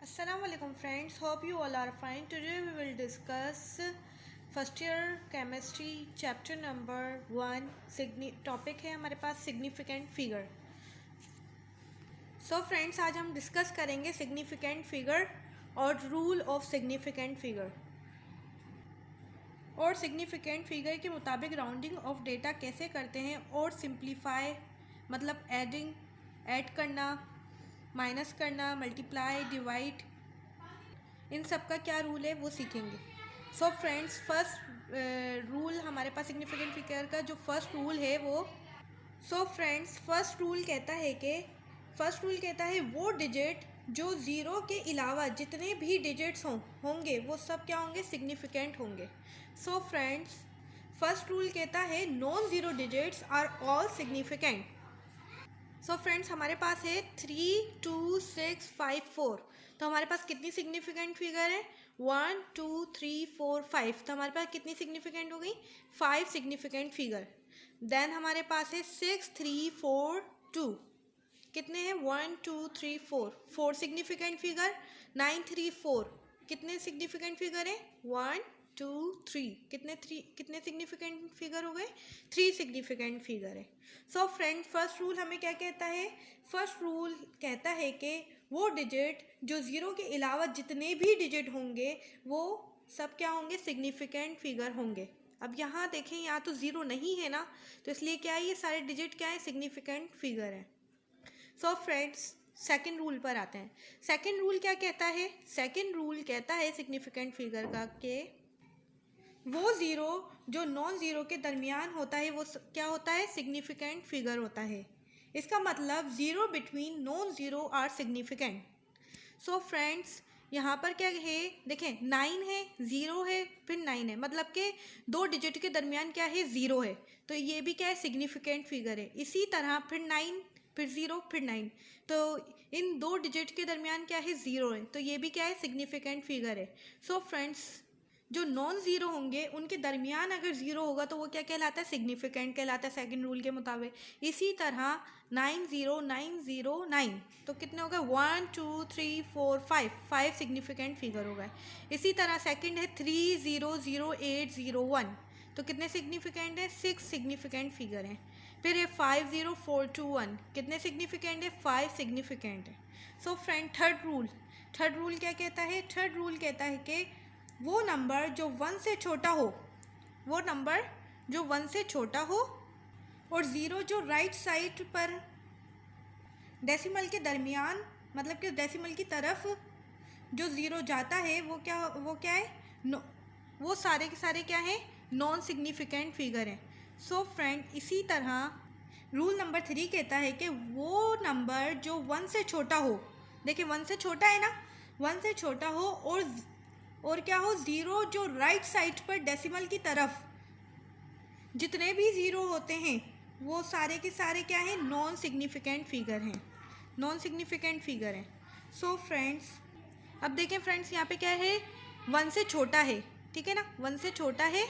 Assalamualaikum friends, hope you all are fine. Today we will discuss first year chemistry chapter number 1। Topic है हमारे पास significant figure. So friends, आज हम discuss करेंगे significant figure और rule of significant figure और significant figure के मुताबिक rounding off data कैसे करते हैं और सिंप्लीफाई मतलब ऐड करना, माइनस करना, मल्टीप्लाई, डिवाइड, इन सब का क्या रूल है वो सीखेंगे। सो फ्रेंड्स, फर्स्ट रूल हमारे पास सिग्निफिकेंट फिगर का जो फर्स्ट रूल है वो फर्स्ट रूल कहता है वो डिजिट जो ज़ीरो के अलावा जितने भी डिजिट्स होंगे वो सब क्या होंगे, सिग्निफिकेंट होंगे। सो फ्रेंड्स, फर्स्ट रूल कहता है non zero digits are all significant. So friends, हमारे पास है 3, 2, 6, 5, 4। तो हमारे पास कितनी सिग्निफिकेंट फिगर है? 1, 2, 3, 4, 5। तो हमारे पास कितनी सिग्निफिकेंट हो गई? 5 सिग्निफिकेंट फिगर। देन हमारे पास है 6, 3, 4, 2। कितने हैं? 1, 2, 3, 4 सिग्निफिकेंट फिगर। 9, 3, 4 कितने सिग्निफिकेंट फिगर है? 1, 2, 3 कितने सिग्निफिकेंट फिगर हो गए? 3 सिग्निफिकेंट फिगर है। सो फ्रेंड, फर्स्ट रूल हमें क्या कहता है? फर्स्ट रूल कहता है कि वो डिजिट जो ज़ीरो के अलावा जितने भी डिजिट होंगे वो सब क्या होंगे, सिग्निफिकेंट फिगर होंगे। अब यहाँ देखें, यहाँ तो ज़ीरो नहीं है ना, तो इसलिए क्या है, ये सारे डिजिट क्या है, सिग्निफिकेंट फिगर है। सो फ्रेंड्स, सेकेंड रूल पर आते हैं। सेकेंड रूल क्या कहता है? सेकेंड रूल कहता है सिग्निफिकेंट फिगर का कि वो ज़ीरो जो नॉन ज़ीरो के दरमियान होता है वो क्या होता है, सिग्निफिकेंट फिगर होता है। इसका मतलब zero between non zero are significant. So friends, यहाँ पर क्या है, देखें 9 है, ज़ीरो है, फिर 9 है, मतलब कि दो डिजिट के दरमियान क्या है, ज़ीरो है, तो ये भी क्या है, सिग्निफिकेंट फिगर है। इसी तरह फिर 9, फिर 0, फिर 9, तो इन दो डिजिट के दरमियान क्या है, ज़ीरो है, तो ये भी क्या है, सिग्निफिकेंट फिगर है। सो फ्रेंड्स, जो नॉन ज़ीरो होंगे उनके दरमियान अगर ज़ीरो होगा तो वो क्या कहलाता है, सिग्निफिकेंट कहलाता है सेकंड रूल के मुताबिक। इसी तरह 9, 0, 9, 0, 9, तो कितने हो गए, 1, 2, 3, 4, 5 सिग्निफिकेंट फिगर हो गए। इसी तरह सेकंड है 3, 0, 0, 8, 0, 1, तो कितने सिग्निफिकेंट है, 6 सिग्निफिकेंट फिगर हैं। फिर है 5, 0, 4, 2, 1, कितने सिग्निफिकेंट है, 5 सिग्निफिकेंट है। सो फ्रेंड, थर्ड रूल क्या कहता है? थर्ड रूल कहता है कि वो नंबर जो 1 से छोटा हो और ज़ीरो जो राइट साइड पर डेसिमल के दरमियान, मतलब कि डेसिमल की तरफ जो ज़ीरो जाता है वो क्या है, वो सारे के सारे क्या है, नॉन सिग्निफिकेंट फिगर हैं। सो फ्रेंड, इसी तरह रूल नंबर 3 कहता है कि वो नंबर जो 1 से छोटा हो, देखिए 1 से छोटा है ना, 1 से छोटा हो और क्या हो, ज़ीरो जो राइट साइड पर डेसिमल की तरफ जितने भी ज़ीरो होते हैं वो सारे के सारे क्या हैं, नॉन सिग्निफिकेंट फिगर हैं। सो फ्रेंड्स, अब देखें फ्रेंड्स, यहाँ पे क्या है, 1 से छोटा है, ठीक है ना, 1 से छोटा है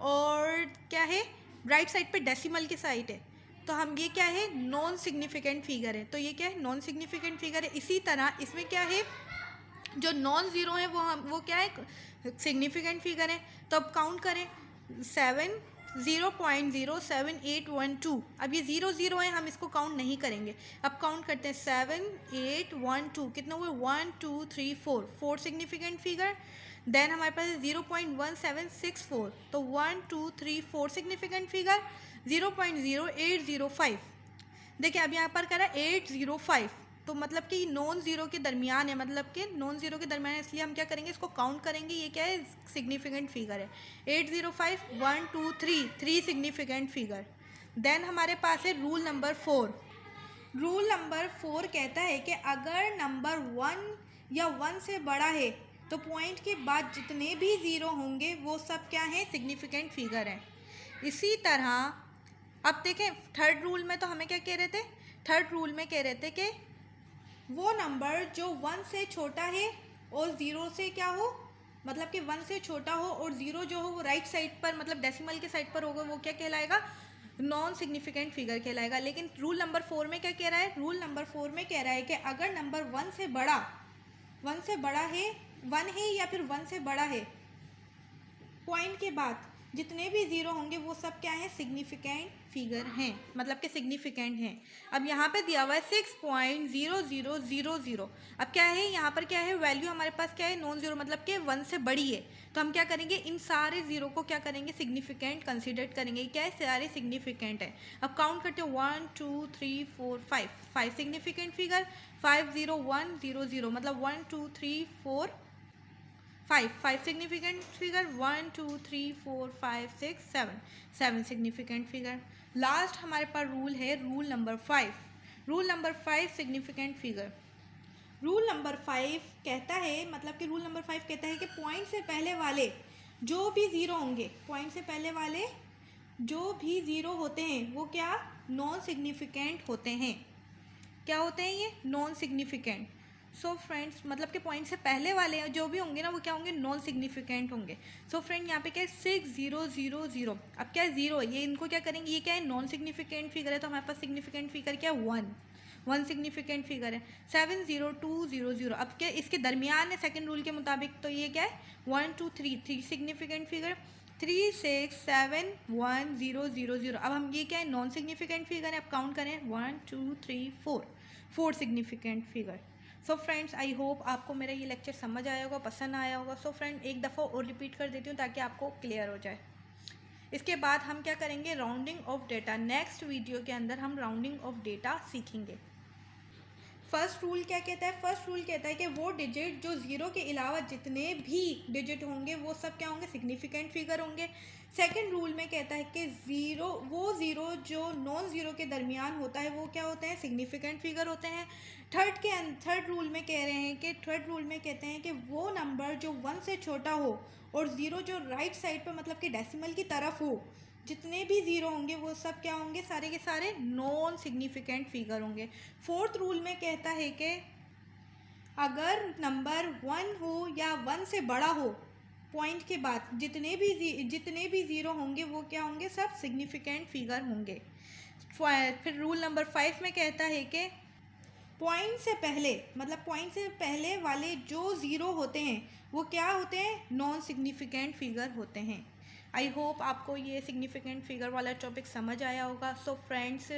और क्या है, राइट साइड पे डेसिमल के साइड है, तो हम ये क्या है, नॉन सिग्निफिकेंट फिगर है, तो ये क्या है, नॉन सिग्निफिकेंट फिगर है। इसी तरह इसमें क्या है, जो नॉन ज़ीरो है वो क्या है, सिग्निफिकेंट फिगर है। तो अब काउंट करें, 7, 0.07812। अब ये 0, 0 है, हम इसको काउंट नहीं करेंगे। अब काउंट करते हैं, 7, 8, 1, 2, कितने हुए, 1, 2, 3, 4 सिग्निफिकेंट फिगर। देन हमारे पास 0.1764, तो 1, 2, 3, 4 सिग्निफिकेंट फिगर। 0.0805, देखिए अब यहाँ पर करा 805, तो मतलब कि नॉन ज़ीरो के दरमियान है, मतलब कि नॉन ज़ीरो के दरमियान है, इसलिए हम क्या करेंगे, इसको काउंट करेंगे, ये क्या है, सिग्निफिकेंट फिगर है। 805, 1, 2, 3 सिग्निफिकेंट फिगर। देन हमारे पास है रूल नंबर 4। रूल नंबर 4 कहता है कि अगर नंबर 1 या 1 से बड़ा है तो पॉइंट के बाद जितने भी ज़ीरो होंगे वो सब क्या है, सिग्निफिकेंट फिगर है। इसी तरह अब देखें, थर्ड रूल में तो हमें क्या कह रहे थे, थर्ड रूल में कह रहे थे कि वो नंबर जो 1 से छोटा है और ज़ीरो से क्या हो, मतलब कि 1 से छोटा हो और ज़ीरो जो हो वो राइट साइड पर, मतलब डेसिमल के साइड पर होगा, वो क्या कहलाएगा, नॉन सिग्निफिकेंट फिगर कहलाएगा। लेकिन रूल नंबर 4 में क्या कह रहा है, रूल नंबर 4 में कह रहा है कि अगर नंबर 1 से बड़ा 1 से बड़ा है, 1 है या फिर 1 से बड़ा है, पॉइंट के बाद जितने भी ज़ीरो होंगे वो सब क्या है, सिग्निफिकेंट फिगर हैं, मतलब कि सिग्निफिकेंट हैं। अब यहाँ पे दिया हुआ है 6.0000। अब क्या है यहाँ पर, क्या है वैल्यू हमारे पास, क्या है नॉन ज़ीरो, मतलब कि 1 से बड़ी है। तो हम क्या करेंगे, इन सारे ज़ीरो को क्या करेंगे, सिग्निफिकेंट कंसिडर करेंगे। क्या है, सारे सिग्निफिकेंट है। अब काउंट करते हैं 1 2 3 4 5, 5 सिग्निफिकेंट फिगर, 50100, मतलब 1 2 3 4 5 significant figure, 1 2 3 4 5 6 7, 7 significant figure. Last हमारे पास रूल है, rule number 5। Rule number 5 significant figure. Rule number 5 कहता है, मतलब कि रूल नंबर 5 कहता है कि पॉइंट से पहले वाले जो भी ज़ीरो होंगे, पॉइंट से पहले वाले जो भी ज़ीरो होते हैं वो क्या, नॉन सिग्निफिकेंट होते हैं। क्या होते हैं ये, नॉन सिग्निफिकेंट। सो फ्रेंड्स, मतलब कि पॉइंट से पहले वाले जो भी होंगे ना वो क्या होंगे, नॉन सिग्निफिकेंट होंगे। सो फ्रेंड यहाँ पे क्या है, 6000। अब क्या है, ज़ीरो, ये इनको क्या करेंगे, ये क्या है, नॉन सिग्निफिकेंट फिगर है, तो हमारे पास सिग्निफिकेंट फिगर क्या है, 1 सिग्निफिकेंट फिगर है। 70200, अब क्या इसके दरमियान है सेकेंड रूल के मुताबिक, तो ये क्या है, 1 2 3 सिग्निफिकेंट फिगर, 36710000। अब हम ये क्या है, नॉन सिग्निफिकेंट फिगर है। अब काउंट करें, 1 2 3 4 significant figure. So friends, I hope आपको मेरा ये लेक्चर समझ आया होगा, पसंद आया होगा। सो फ्रेंड, एक दफ़ा और रिपीट कर देती हूँ ताकि आपको क्लियर हो जाए। इसके बाद हम क्या करेंगे, rounding off data. Next video के अंदर हम राउंडिंग ऑफ डेटा सीखेंगे। फर्स्ट रूल क्या कहता है, फर्स्ट रूल कहता है कि वो डिजिट जो ज़ीरो के अलावा जितने भी डिजिट होंगे वो सब क्या होंगे, सिग्निफिकेंट फिगर होंगे। सेकंड रूल में कहता है कि वो ज़ीरो जो नॉन ज़ीरो के दरमियान होता है वो क्या होते हैं, सिग्निफिकेंट फिगर होते हैं। थर्ड रूल में कह रहे हैं कि थर्ड रूल में कहते हैं कि वो नंबर जो 1 से छोटा हो और ज़ीरो जो राइट साइड पर, मतलब कि डेसिमल की तरफ हो, जितने भी ज़ीरो होंगे वो सब क्या होंगे, सारे के सारे नॉन सिग्निफिकेंट फिगर होंगे। फोर्थ रूल में कहता है कि अगर नंबर 1 हो या 1 से बड़ा हो, पॉइंट के बाद जितने भी ज़ीरो होंगे वो क्या होंगे, सब सिग्निफिकेंट फिगर होंगे। फिर रूल नंबर 5 में कहता है कि पॉइंट से पहले, मतलब पॉइंट से पहले वाले जो ज़ीरो होते हैं वो क्या होते हैं, नॉन सिग्निफिकेंट फिगर होते हैं। आई होप आपको ये सिग्निफिकेंट फिगर वाला टॉपिक समझ आया होगा। सो फ्रेंड्स,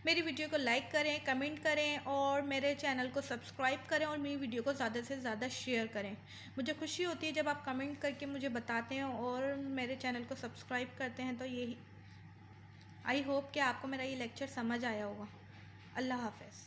मेरी वीडियो को लाइक करें, कमेंट करें और मेरे चैनल को सब्सक्राइब करें और मेरी वीडियो को ज़्यादा से ज़्यादा शेयर करें। मुझे खुशी होती है जब आप कमेंट करके मुझे बताते हैं और मेरे चैनल को सब्सक्राइब करते हैं। तो यही, आई होप कि आपको मेरा ये लेक्चर समझ आया होगा। अल्लाह हाफ़िज़।